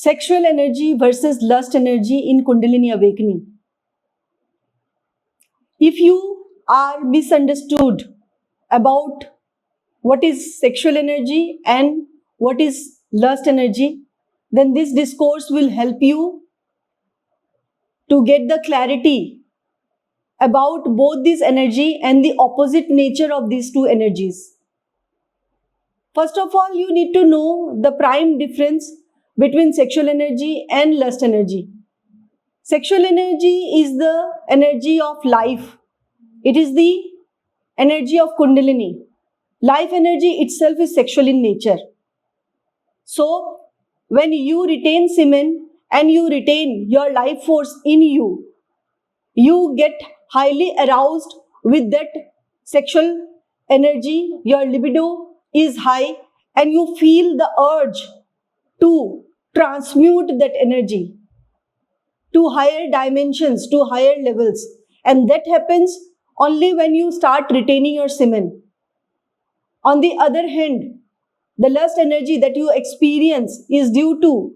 sexual energy versus lust energy in Kundalini awakening. If you are misunderstood about what is sexual energy and what is lust energy, then this discourse will help you to get the clarity about both this energy and the opposite nature of these two energies. First of all, you need to know the prime difference between sexual energy and lust energy. Sexual energy is the energy of life. It is the energy of Kundalini. Life energy itself is sexual in nature. So, when you retain semen and you retain your life force in you, you get highly aroused with that sexual energy, your libido is high, and you feel the urge to transmute that energy to higher dimensions, to higher levels. And that happens only when you start retaining your semen. On the other hand, the lust energy that you experience is due to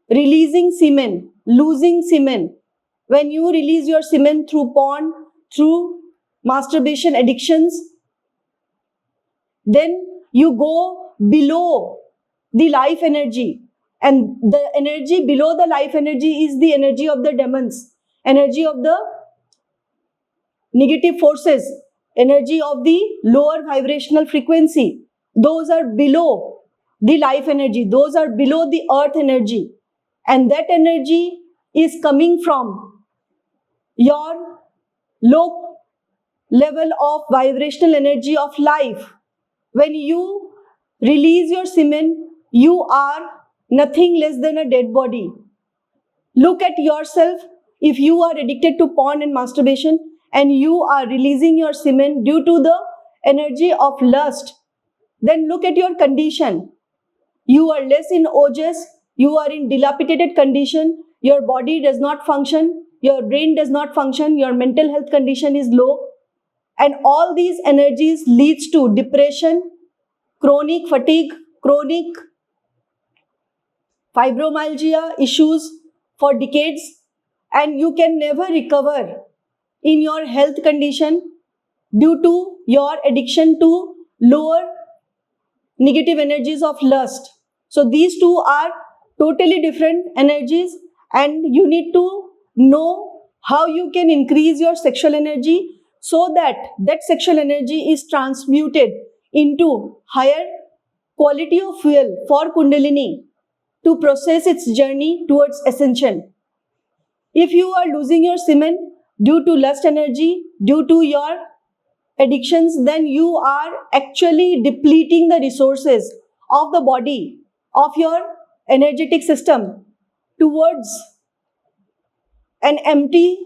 releasing semen, losing semen. When you release your semen through porn, through masturbation addictions, then you go below the life energy. And the energy below the life energy is the energy of the demons, energy of the negative forces, energy of the lower vibrational frequency. Those are below the life energy. Those are below the earth energy. And that energy is coming from your low level of vibrational energy of life. When you release your semen, you are nothing less than a dead body. Look at yourself. If you are addicted to porn and masturbation and you are releasing your semen due to the energy of lust, then look at your condition. You are less in ojas, you are in dilapidated condition, your body does not function, your brain does not function, your mental health condition is low, and all these energies leads to depression, chronic fatigue, chronic fibromyalgia issues for decades, and you can never recover in your health condition due to your addiction to lower negative energies of lust. So these two are totally different energies, and you need to know how you can increase your sexual energy so that that sexual energy is transmuted into higher quality of fuel for Kundalini to process its journey towards ascension. If you are losing your semen due to lust energy, due to your addictions, then you are actually depleting the resources of the body, of your energetic system towards an empty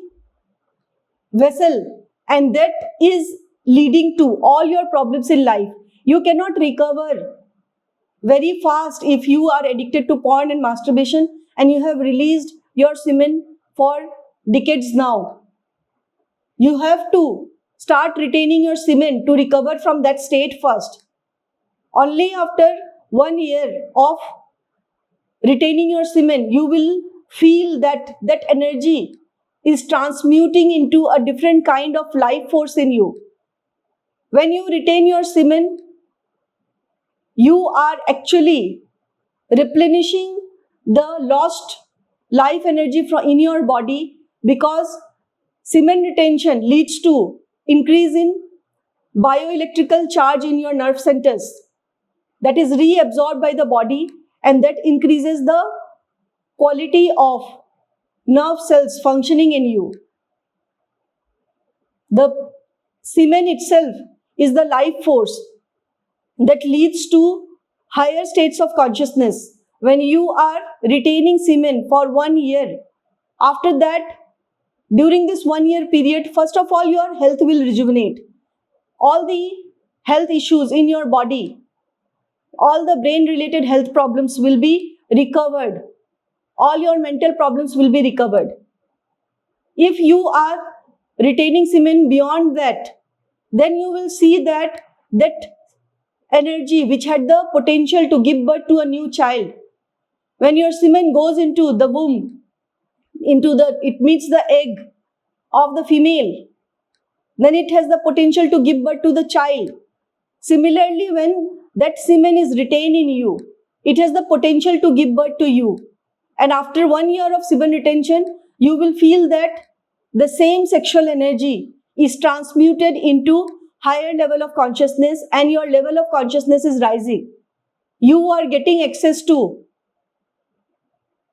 vessel, and that is leading to all your problems in life. You cannot recover very fast if you are addicted to porn and masturbation and you have released your semen for decades now. You have to start retaining your semen to recover from that state first. Only after 1 year of retaining your semen, you will feel that that energy is transmuting into a different kind of life force in you. When you retain your semen, you are actually replenishing the lost life energy from in your body, because semen retention leads to increase in bioelectrical charge in your nerve centers that is reabsorbed by the body, and that increases the quality of nerve cells functioning in you. The semen itself is the life force that leads to higher states of consciousness. When you are retaining semen for 1 year, after that, during this 1 year period, first of all, your health will rejuvenate. All the health issues in your body, all the brain related health problems will be recovered. All your mental problems will be recovered. If you are retaining semen beyond that, then you will see that that energy which had the potential to give birth to a new child When your semen goes into the womb, it meets the egg of the female, then it has the potential to give birth to the child. Similarly, when that semen is retained in you, it has the potential to give birth to you. And after 1 year of semen retention, you will feel that the same sexual energy is transmuted into higher level of consciousness, and your level of consciousness is rising. You are getting access to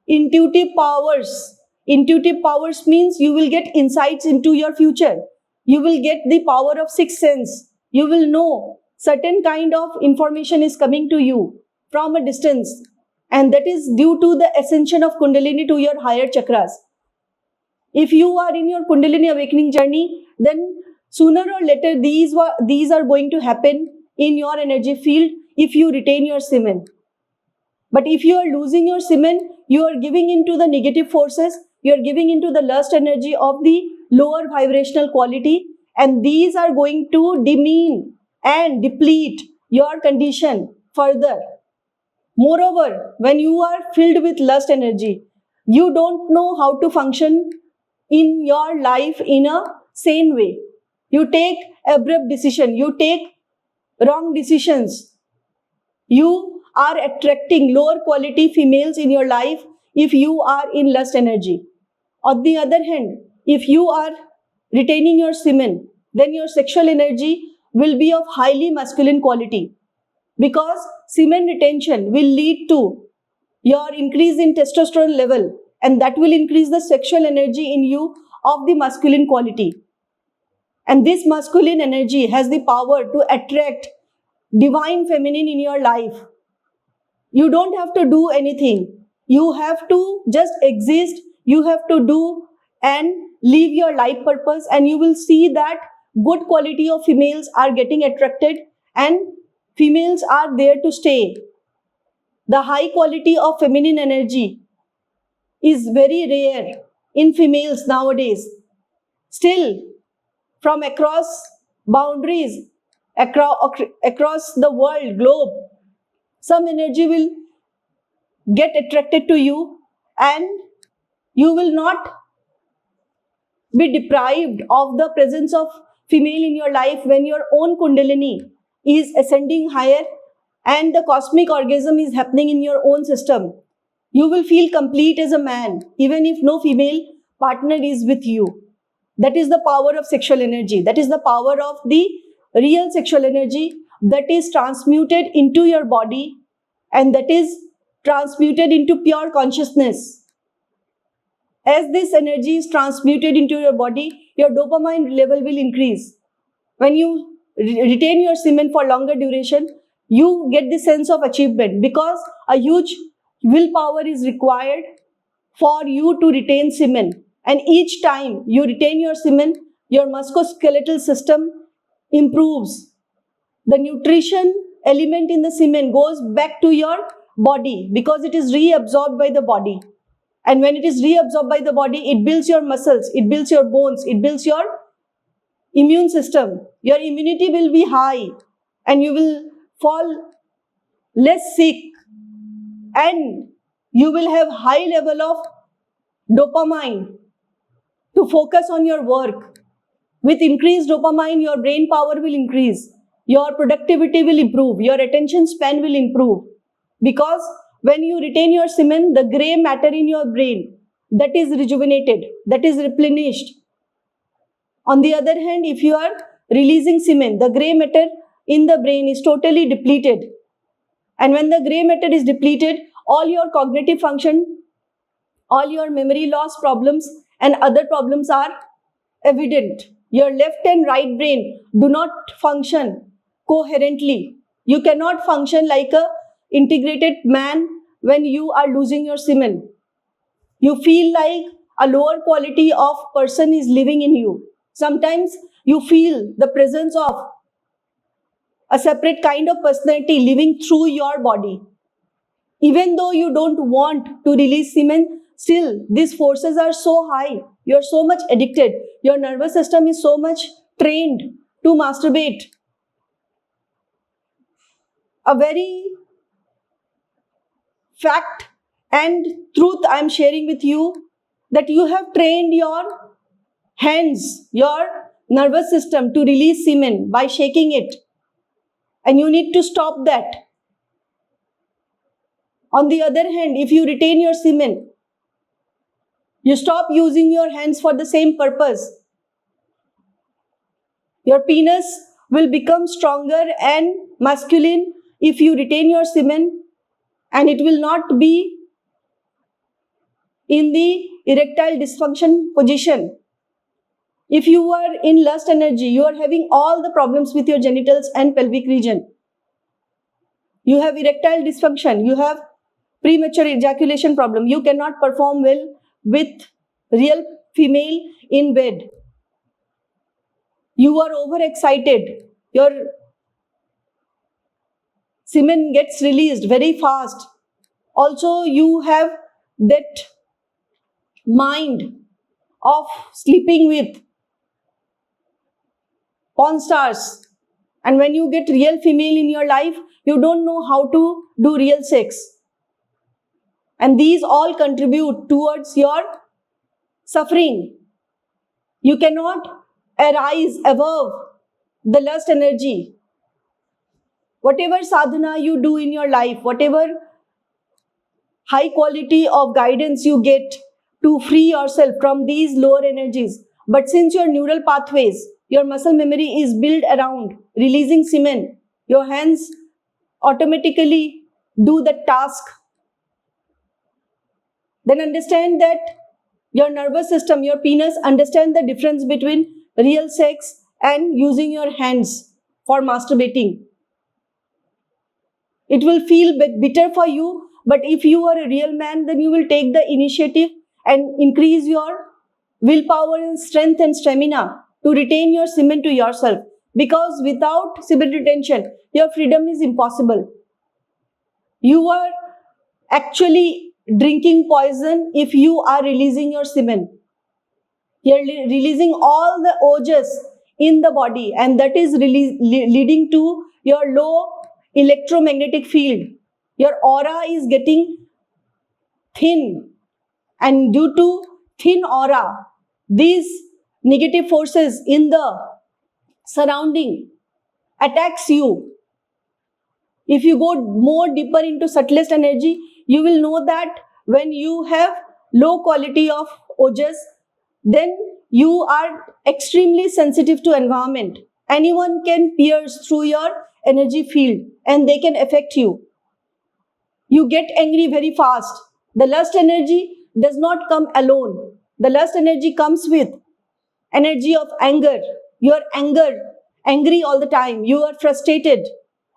intuitive powers. Intuitive powers means you will get insights into your future. You will get the power of sixth sense. You will know certain kind of information is coming to you from a distance, and that is due to the ascension of Kundalini to your higher chakras. If you are in your Kundalini awakening journey, then sooner or later these are going to happen in your energy field if you retain your semen. But if you are losing your semen, you are giving into the negative forces, you are giving into the lust energy of the lower vibrational quality, and these are going to demean and deplete your condition further. Moreover, when you are filled with lust energy, you don't know how to function in your life in a sane way. You take abrupt decision, you take wrong decisions. You are attracting lower quality females in your life if you are in lust energy. On the other hand, if you are retaining your semen, then your sexual energy will be of highly masculine quality, because semen retention will lead to your increase in testosterone level, and that will increase the sexual energy in you of the masculine quality. And this masculine energy has the power to attract divine feminine in your life. You don't have to do anything. You have to just exist. You have to do and live your life purpose, and you will see that good quality of females are getting attracted, and females are there to stay. The high quality of feminine energy is very rare in females nowadays. Still, from across boundaries, across the world, globe, some energy will get attracted to you, and you will not be deprived of the presence of female in your life when your own Kundalini is ascending higher and the cosmic orgasm is happening in your own system. You will feel complete as a man even if no female partner is with you. That is the power of sexual energy. That is the power of the real sexual energy that is transmuted into your body, and that is transmuted into pure consciousness. As this energy is transmuted into your body, your dopamine level will increase. When you retain your semen for longer duration, you get the sense of achievement, because a huge willpower is required for you to retain semen. And each time you retain your semen, your musculoskeletal system improves. The nutrition element in the semen goes back to your body because it is reabsorbed by the body. And when it is reabsorbed by the body, it builds your muscles, it builds your bones, it builds your immune system. Your immunity will be high and you will fall less sick, and you will have high level of dopamine to focus on your work. With increased dopamine, your brain power will increase, your productivity will improve, your attention span will improve. Because when you retain your semen, the gray matter in your brain, that is rejuvenated, that is replenished. On the other hand, if you are releasing semen, the gray matter in the brain is totally depleted. And when the gray matter is depleted, all your cognitive function, all your memory loss problems and other problems are evident. Your left and right brain do not function coherently. You cannot function like a integrated man when you are losing your semen. You feel like a lower quality of person is living in you. Sometimes you feel the presence of a separate kind of personality living through your body. Even though you don't want to release semen, still these forces are so high. You're so much addicted. Your nervous system is so much trained to masturbate. A very fact And truth I am sharing with you, that you have trained your hands, your nervous system to release semen by shaking it. And you need to stop that. On the other hand, if you retain your semen, you stop using your hands for the same purpose. Your penis will become stronger and masculine if you retain your semen, and it will not be in the erectile dysfunction position. If you are in lust energy, you are having all the problems with your genitals and pelvic region. You have erectile dysfunction, you have premature ejaculation problem, you cannot perform well with real female in bed. You are overexcited, your semen gets released very fast. Also, you have that mind of sleeping with porn stars. And when you get real female in your life, you don't know how to do real sex. And these all contribute towards your suffering. You cannot arise above the lust energy. Whatever sadhana you do in your life, whatever high quality of guidance you get to free yourself from these lower energies, but since your neural pathways, your muscle memory is built around releasing semen, your hands automatically do the task. Then understand that your nervous system, your penis, understand the difference between real sex and using your hands for masturbating. It will feel bitter for you, but if you are a real man, then you will take the initiative and increase your willpower and strength and stamina to retain your semen to yourself. Because without semen retention, your freedom is impossible. You are actually drinking poison if you are releasing your semen. You are releasing all the ojas in the body, and that is leading to your low electromagnetic field. Your aura is getting thin, and due to thin aura, these negative forces in the surrounding attacks you. If you go more deeper into subtlest energy, you will know that when you have low quality of ojas, then you are extremely sensitive to environment. Anyone can pierce through your energy field and they can affect you. You get angry very fast. The lust energy does not come alone. The lust energy comes with energy of anger. You are angry all the time. You are frustrated.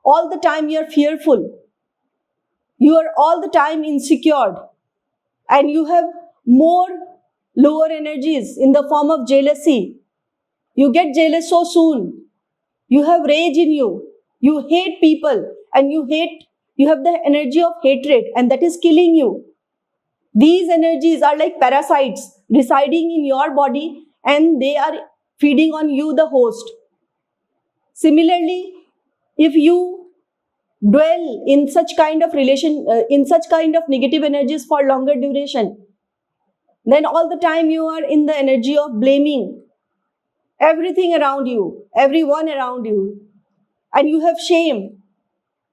All the time you are fearful. You are all the time insecure. And you have more lower energies in the form of jealousy. You get jealous so soon. You have rage in you. You hate people and you have the energy of hatred, and that is killing you. These energies are like parasites residing in your body and they are feeding on you, the host. Similarly, if you dwell in such kind of negative energies for longer duration, then all the time you are in the energy of blaming everything around you, everyone around you, and you have shame.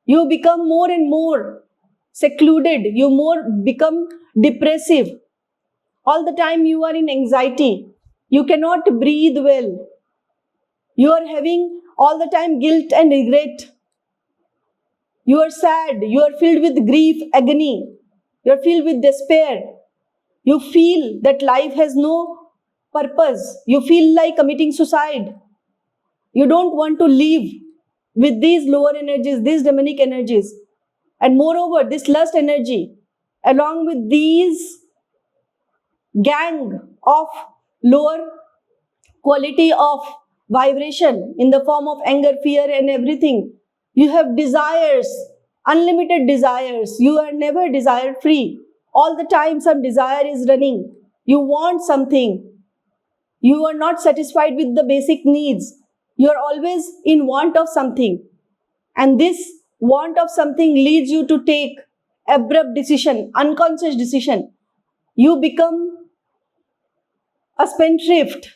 You become more and more secluded, you become depressive. All the time you are in anxiety, you cannot breathe well. You are having all the time guilt and regret. You are sad, you are filled with grief, agony, you are filled with despair. You feel that life has no purpose. You feel like committing suicide. You don't want to live with these lower energies, these demonic energies. And moreover, this lust energy, along with these gang of lower quality of vibration in the form of anger, fear and everything, you have desires, unlimited desires. You are never desire free. All the time some desire is running. You want something. You are not satisfied with the basic needs. You are always in want of something. And this want of something leads you to take abrupt decision, unconscious decision. You become a spendthrift.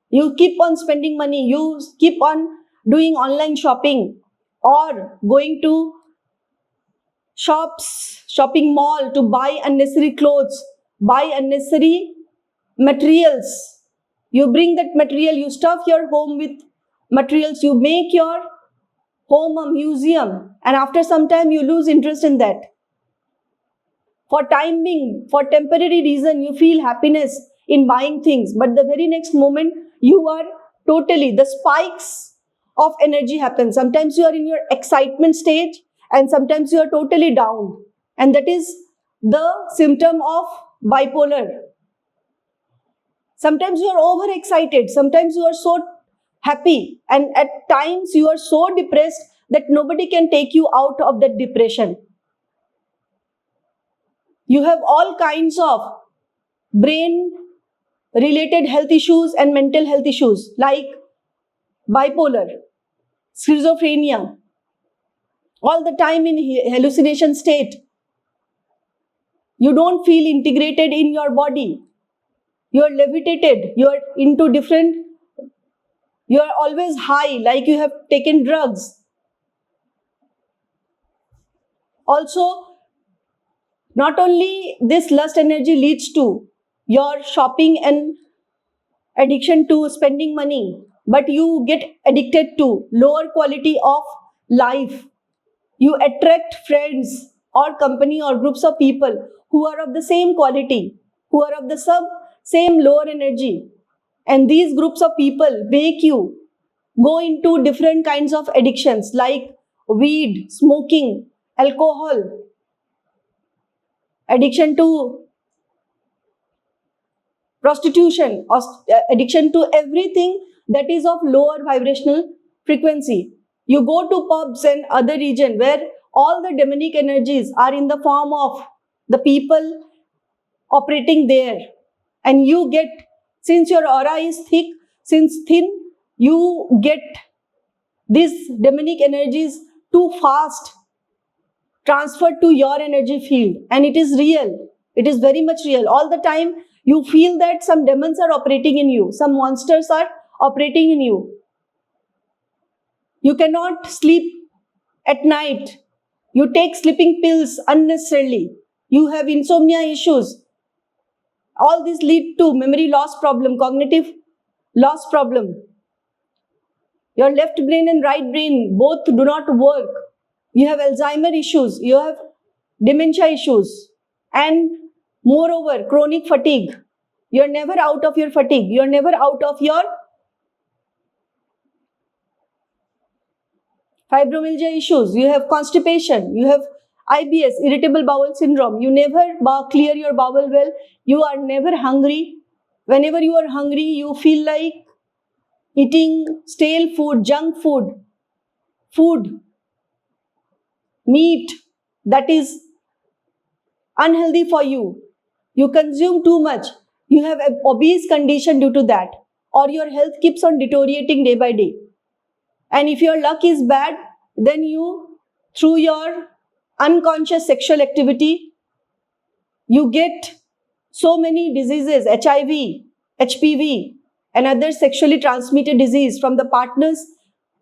You keep on spending money. You keep on doing online shopping or going to shops, shopping mall to buy unnecessary clothes, buy unnecessary materials. You bring that material, you stuff your home with materials, you make your home a museum, and after some time you lose interest in that. For time being, for temporary reason, you feel happiness in buying things, but the very next moment you are totally, the spikes of energy happen. Sometimes you are in your excitement stage and sometimes you are totally down, and that is the symptom of bipolar. Sometimes you are overexcited, sometimes you are so happy, and at times you are so depressed that nobody can take you out of that depression. You have all kinds of brain related health issues and mental health issues like bipolar, schizophrenia, all the time in hallucination state. You don't feel integrated in your body. You are levitated. You are into different, you are always high, like you have taken drugs. Also, not only this lust energy leads to your shopping and addiction to spending money, but you get addicted to lower quality of life. You attract friends or company or groups of people who are of the same quality, who are of the same lower energy. And these groups of people make you go into different kinds of addictions like weed, smoking, alcohol, addiction to prostitution, or addiction to everything that is of lower vibrational frequency. You go to pubs and other region where all the demonic energies are in the form of the people operating there, and you get, since your aura is thick, since thin, you get these demonic energies too fast transferred to your energy field, and it is real. It is very much real. All the time you feel that some demons are operating in you, some monsters are operating in you. You cannot sleep at night. You take sleeping pills unnecessarily. You have insomnia issues. All these lead to memory loss problem, cognitive loss problem. Your left brain and right brain both do not work. You have Alzheimer issues. You have dementia issues. And moreover, chronic fatigue. You're never out of your fatigue. You're never out of your fibromyalgia issues. You have constipation. You have IBS, irritable bowel syndrome. You never clear your bowel well. You are never hungry. Whenever you are hungry, you feel like eating stale food, junk food, meat that is unhealthy for you. You consume too much. You have an obese condition due to that, or your health keeps on deteriorating day by day. And if your luck is bad, then you, through your unconscious sexual activity, you get so many diseases, HIV, HPV, and other sexually transmitted disease from the partners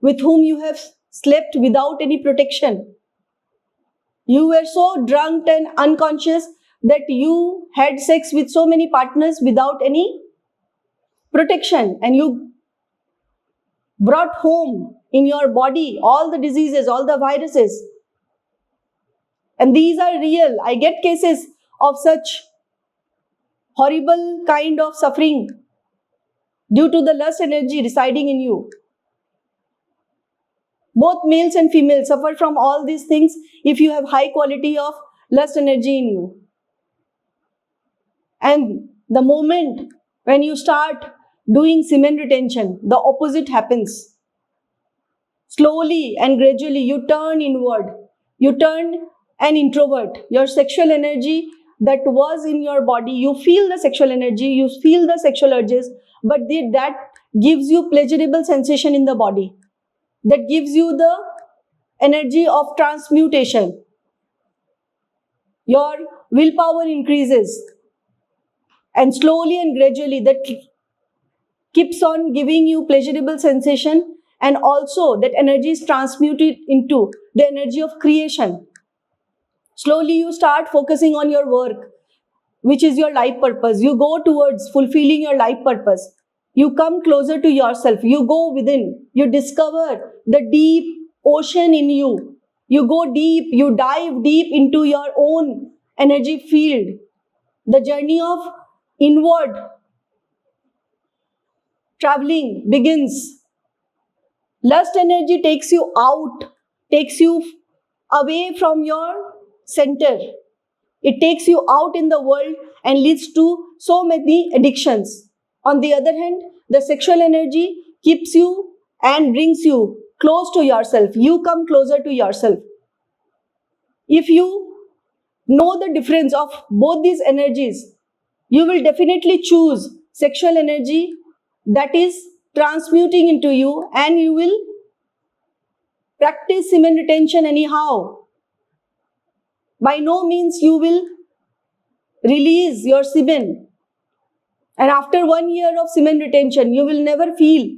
with whom you have slept without any protection. You were so drunk and unconscious that you had sex with so many partners without any protection, and you brought home in your body all the diseases, all the viruses. And these are real. I get cases of such horrible kind of suffering due to the lust energy residing in you. Both males and females suffer from all these things if you have high quality of lust energy in you. And the moment when you start doing semen retention, the opposite happens. Slowly and gradually you turn inward. You turn an introvert. Your sexual energy that was in your body, you feel the sexual energy, you feel the sexual urges, but that gives you pleasurable sensation in the body. That gives you the energy of transmutation. Your willpower increases, and slowly and gradually that keeps on giving you pleasurable sensation, and also that energy is transmuted into the energy of creation. Slowly you start focusing on your work, which is your life purpose. You go towards fulfilling your life purpose. You come closer to yourself. You go within. You discover the deep ocean in you. You go deep. You dive deep into your own energy field. The journey of inward traveling begins. Lust energy takes you out, takes you away from your center. It takes you out in the world and leads to so many addictions. On the other hand, the sexual energy keeps you and brings you close to yourself. You come closer to yourself. If you know the difference of both these energies, you will definitely choose sexual energy that is transmuting into you, and you will practice semen retention anyhow. By no means you will release your semen. And after 1 year of semen retention, you will never feel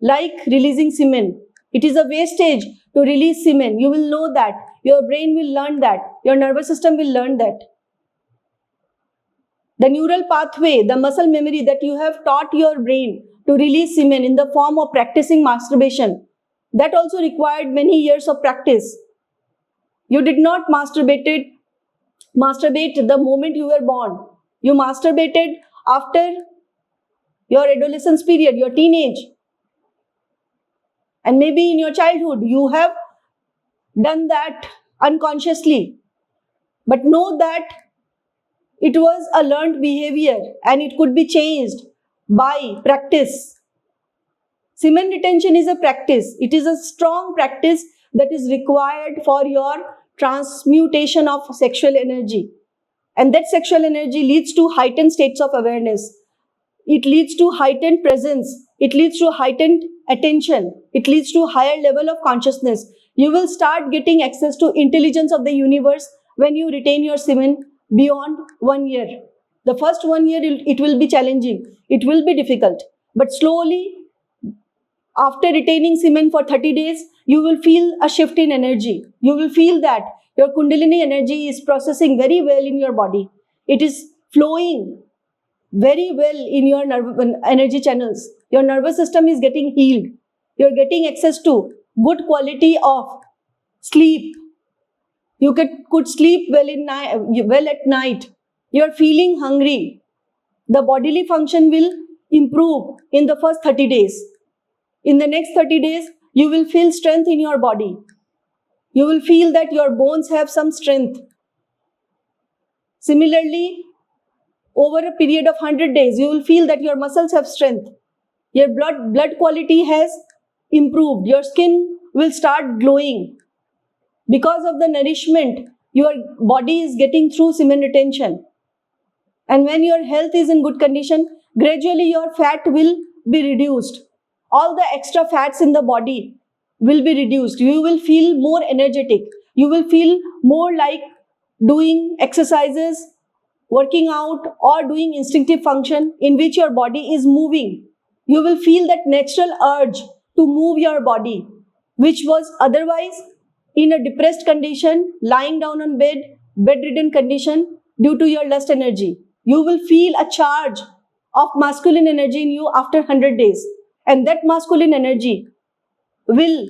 like releasing semen. It is a wastage to release semen. You will know that. Your brain will learn that. Your nervous system will learn that. The neural pathway, the muscle memory that you have taught your brain to release semen in the form of practicing masturbation, that also required many years of practice. You did not masturbate the moment you were born. You masturbated after your adolescence period, your teenage. And maybe in your childhood, you have done that unconsciously. But know that it was a learned behavior and it could be changed by practice. Semen retention is a practice. It is a strong practice that is required for your transmutation of sexual energy. And that sexual energy leads to heightened states of awareness. It leads to heightened presence. It leads to heightened attention. It leads to higher level of consciousness. You will start getting access to intelligence of the universe when you retain your semen beyond 1 year. The first 1 year, it will be challenging. It will be difficult. But slowly, after retaining semen for 30 days, you will feel a shift in energy. You will feel that your Kundalini energy is processing very well in your body. It is flowing very well in your energy channels. Your nervous system is getting healed. You're getting access to good quality of sleep. You could sleep well at night. You're feeling hungry. The bodily function will improve in the first 30 days. In the next 30 days, you will feel strength in your body. You will feel that your bones have some strength. Similarly, over a period of 100 days, you will feel that your muscles have strength. Your blood quality has improved. Your skin will start glowing. Because of the nourishment your body is getting through semen retention. And when your health is in good condition, gradually your fat will be reduced. All the extra fats in the body will be reduced. You will feel more energetic. You will feel more like doing exercises, working out, or doing instinctive function in which your body is moving. You will feel that natural urge to move your body, which was otherwise in a depressed condition, lying down on bedridden condition due to your lust energy. You will feel a charge of masculine energy in you after 100 days. And that masculine energy will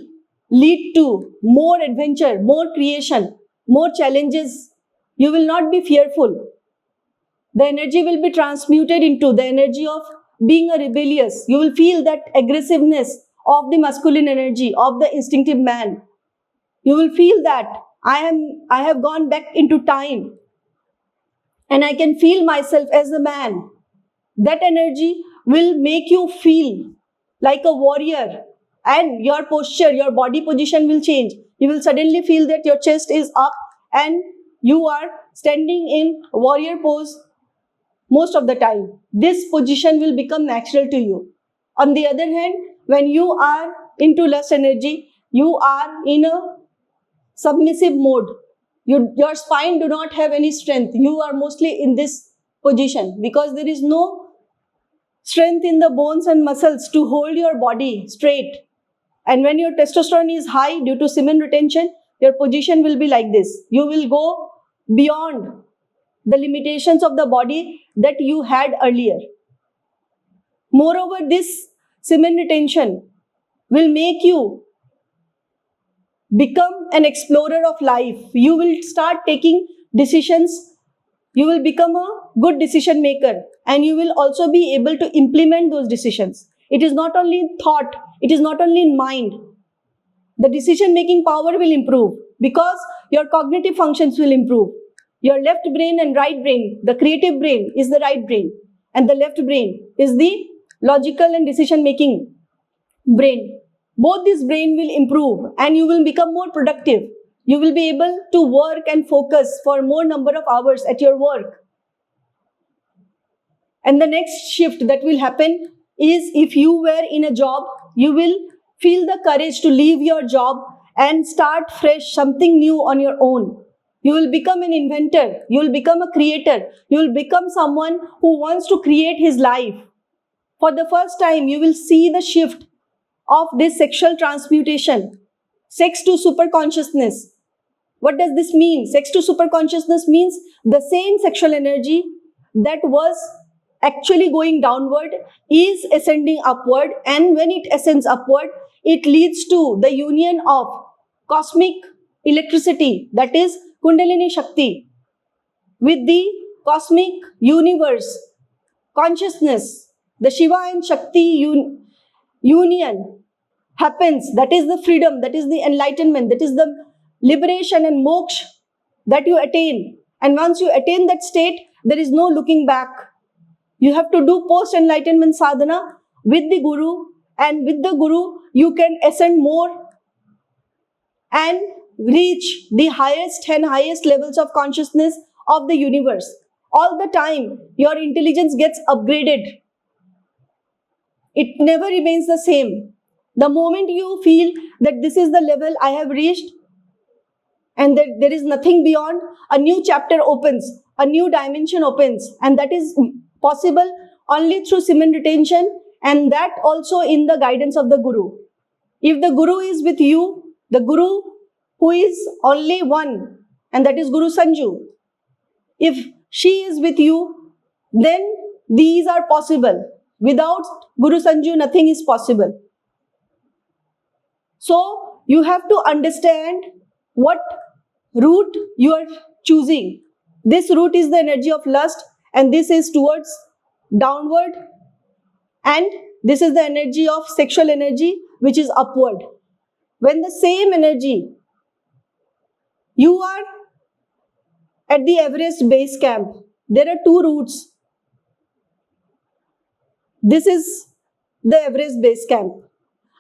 lead to more adventure, more creation, more challenges. You will not be fearful. The energy will be transmuted into the energy of being a rebellious. You will feel that aggressiveness of the masculine energy, of the instinctive man. You will feel that I have gone back into time and I can feel myself as a man. That energy will make you feel like a warrior, and your posture, your body position will change. You will suddenly feel that your chest is up and you are standing in warrior pose most of the time. This position will become natural to you. On the other hand, when you are into lust energy, you are in a submissive mode. your spine do not have any strength. You are mostly in this position because there is no strength in the bones and muscles to hold your body straight. And when your testosterone is high due to semen retention, your position will be like this. You will go beyond the limitations of the body that you had earlier. Moreover, this semen retention will make you become an explorer of life. You will start taking decisions. You will become a good decision maker, and you will also be able to implement those decisions. It is not only in thought, it is not only in mind. The decision making power will improve because your cognitive functions will improve. Your left brain and right brain, the creative brain is the right brain, and the left brain is the logical and decision making brain. Both this brain will improve and you will become more productive. You will be able to work and focus for more number of hours at your work. And the next shift that will happen is, if you were in a job, you will feel the courage to leave your job and start fresh, something new on your own. You will become an inventor. You will become a creator. You will become someone who wants to create his life. For the first time, you will see the shift of this sexual transmutation. Sex to superconsciousness. What does this mean? Sex to superconsciousness means the same sexual energy that was actually going downward is ascending upward, and when it ascends upward, it leads to the union of cosmic electricity, that is Kundalini Shakti, with the cosmic universe consciousness. The Shiva and Shakti union happens. That is the freedom, that is the enlightenment, that is the liberation and moksha that you attain. And once you attain that state, there is no looking back. You have to do post-enlightenment sadhana with the Guru, and with the Guru you can ascend more and reach the highest and highest levels of consciousness of the universe. All the time your intelligence gets upgraded. It never remains the same. The moment you feel that this is the level I have reached and that there is nothing beyond, a new chapter opens, a new dimension opens, and that is possible only through semen retention, and that also in the guidance of the Guru. If the Guru is with you, the Guru who is only one, and that is Guru Sanju, if she is with you, then these are possible. Without Guru Sanju, nothing is possible. So you have to understand what route you are choosing. This route is the energy of lust, and this is towards downward, and this is the energy of sexual energy, which is upward. When the same energy, you are at the Everest base camp, there are two routes. This is the Everest base camp.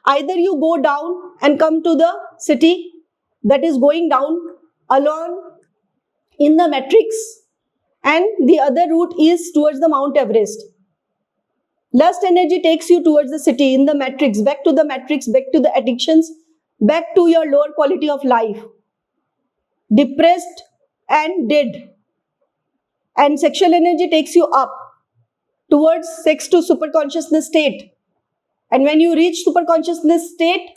Either you go down and come to the city that is going down along in the matrix, and the other route is towards the Mount Everest. Lust energy takes you towards the city, in the matrix, back to the addictions, back to your lower quality of life, depressed and dead. And sexual energy takes you up towards sex to superconsciousness state. And when you reach superconsciousness state,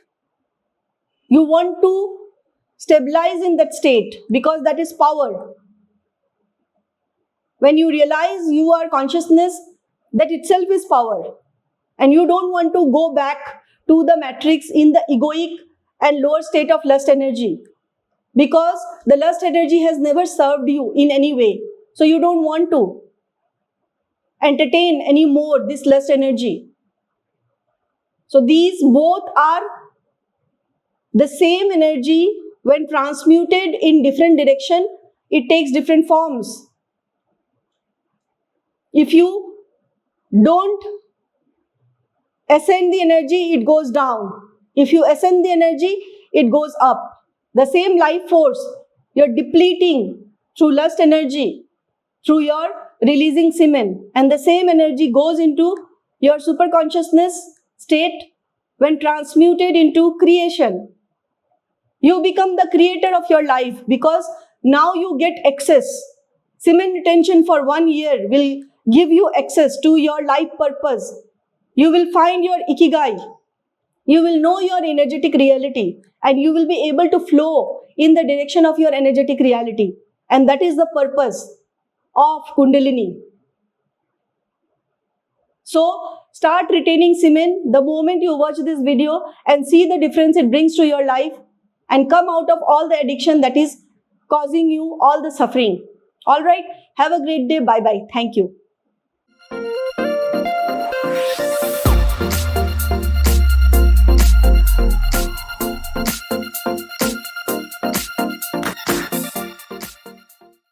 you want to stabilize in that state because that is power. When you realize you are consciousness, that itself is power. And you don't want to go back to the matrix in the egoic and lower state of lust energy, because the lust energy has never served you in any way. So you don't want to entertain anymore this lust energy. So these both are the same energy. When transmuted in different direction, it takes different forms. If you don't ascend the energy, it goes down. If you ascend the energy, it goes up. The same life force you're depleting through lust energy, through your releasing semen, and the same energy goes into your superconsciousness state when transmuted into creation. You become the creator of your life because Now you get access. Semen retention for 1 year will give you access to your life purpose. You will find your ikigai. You will know your energetic reality and you will be able to flow in the direction of your energetic reality. And that is the purpose of Kundalini. So start retaining semen the moment you watch this video and see the difference it brings to your life and come out of all the addiction that is causing you all the suffering. All right. Have a great day. Bye-bye. Thank you.